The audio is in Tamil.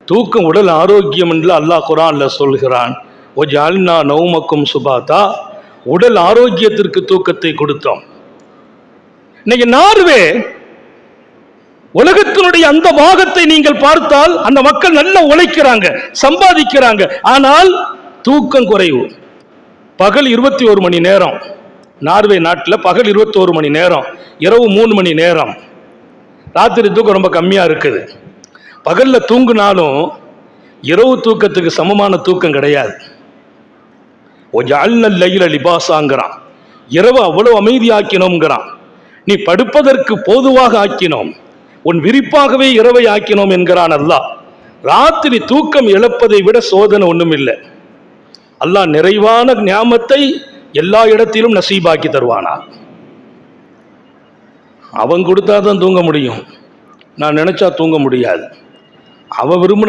தூக்கம் உடல் ஆரோக்கியம் என்று அல்லாஹ் குர்ஆன்ல சொல்கிறான். வஜஅல்னா நௌமக்கும் சுபாதா, உடல் ஆரோக்கியத்திற்கு தூக்கத்தை கொடுத்தோம். இன்னைக்கு நார்வே உலகத்தினுடைய அந்த பாகத்தை நீங்கள் பார்த்தால் அந்த மக்கள் நல்லா உழைக்கிறாங்க, சம்பாதிக்கிறாங்க, ஆனால் தூக்கம் குறைவு. பகல் 21 மணி நேரம், நார்வே நாட்டில் பகல் 21 மணி நேரம், இரவு 3 மணி நேரம். ராத்திரி தூக்கம் ரொம்ப கம்மியா இருக்குது. பகல்ல தூங்குனாலும் இரவு தூக்கத்துக்கு சமமான தூக்கம் கிடையாது. லிபாசாங்கிறான், இரவு அவ்வளவு அமைதியாக்கினோம்ங்கிறான். நீ படுப்பதற்கு போதுவாக ஆக்கினோம், உன் விரிப்பாகவே இரவை ஆக்கினோம் என்கிறான் அல்லாஹ். ராத்திரி தூக்கம் இழப்பதை விட சோதனை ஒண்ணும் இல்லை. அல்லாஹ் நிறைவான ஞாமத்தை எல்லா இடத்திலும் நசீபாக்கி தருவானா. அவன் கொடுத்தாதான் தூங்க முடியும், நான் நினைச்சா தூங்க முடியாது. அவன் விரும்பின